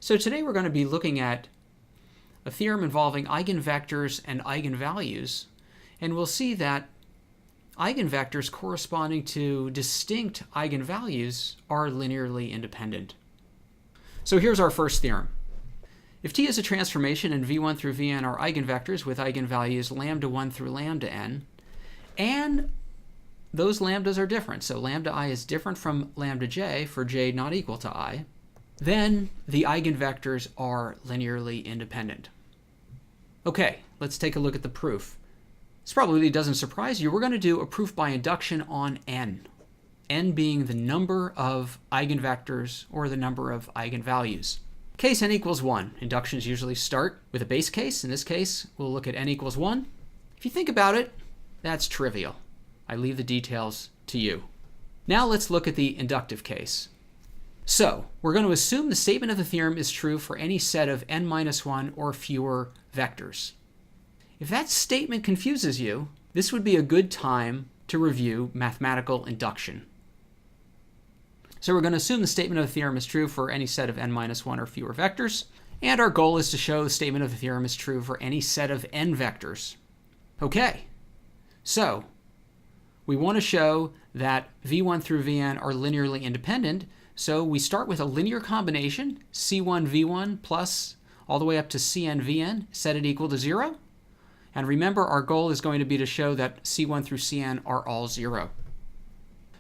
So today we're going to be looking at a theorem involving eigenvectors and eigenvalues, and we'll see that eigenvectors corresponding to distinct eigenvalues are linearly independent. So here's our first theorem. If T is a transformation and V1 through Vn are eigenvectors with eigenvalues lambda 1 through lambda n, and those lambdas are different, so lambda I is different from lambda j for j not equal to I, then the eigenvectors are linearly independent. Okay, let's take a look at the proof. This probably doesn't surprise you. We're going to do a proof by induction on n being the number of eigenvectors or the number of eigenvalues. Case n equals 1. Inductions usually start with a base case. In this case, we'll look at n equals 1. If you think about it, that's trivial. I leave the details to you. Now let's look at the inductive case. So we're going to assume the statement of the theorem is true for any set of n-1 or fewer vectors. If that statement confuses you, this would be a good time to review mathematical induction. So we're going to assume the statement of the theorem is true for any set of n-1 or fewer vectors, and our goal is to show the statement of the theorem is true for any set of n vectors. Okay, so we want to show that V1 through Vn are linearly independent, so we start with a linear combination, C1 V1 plus all the way up to Cn Vn, set it equal to 0. And remember, our goal is going to be to show that C1 through Cn are all 0.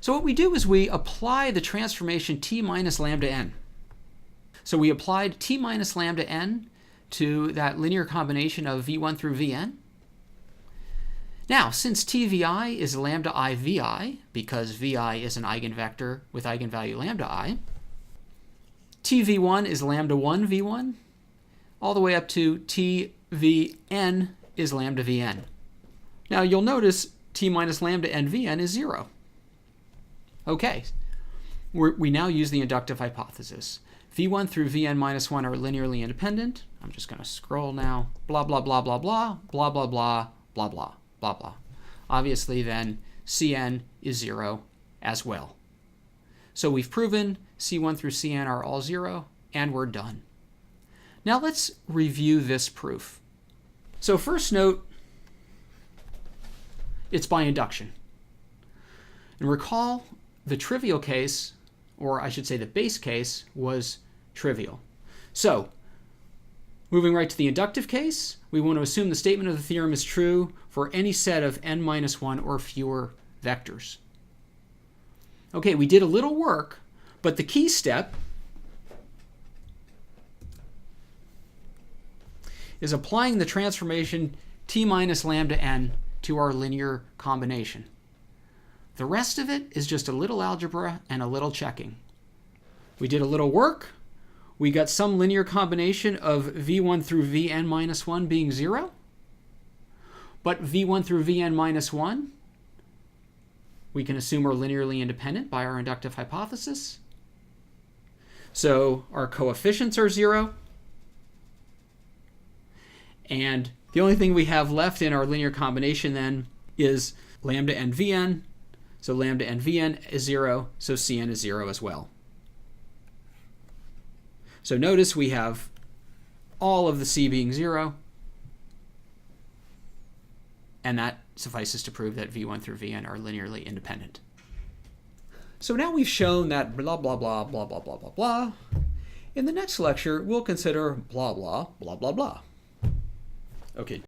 So what we do is we apply the transformation T minus lambda n. So we applied T minus lambda n to that linear combination of V1 through Vn. Now, since TVI is lambda I Vi, because Vi is an eigenvector with eigenvalue lambda I, TV1 is lambda 1 V1, all the way up to TVn is lambda Vn. Now, you'll notice T minus lambda n Vn is 0. Okay, we now use the inductive hypothesis. V1 through Vn minus 1 are linearly independent. I'm just going to scroll now. Blah, blah, blah, blah, blah, blah, blah, blah, blah, blah. Blah, blah. Obviously, then, Cn is 0 as well. So we've proven C1 through Cn are all 0, and we're done. Now let's review this proof. So first note, it's by induction. And recall the trivial case, or I should say the base case, was trivial. So moving right to the inductive case, we want to assume the statement of the theorem is true for any set of n-1 or fewer vectors. Okay, we did a little work, but the key step is applying the transformation T minus lambda n to our linear combination. The rest of it is just a little algebra and a little checking. We did a little work. We got some linear combination of V1 through Vn minus 1 being 0. But V1 through Vn minus 1, we can assume are linearly independent by our inductive hypothesis. So our coefficients are 0. And the only thing we have left in our linear combination then is lambda n Vn. So lambda n Vn is 0, so Cn is 0 as well. So notice we have all of the C being 0, and that suffices to prove that V1 through Vn are linearly independent. So now we've shown that blah, blah, blah, blah, blah, blah, blah, blah. In the next lecture, we'll consider blah, blah, blah, blah, blah. Okay.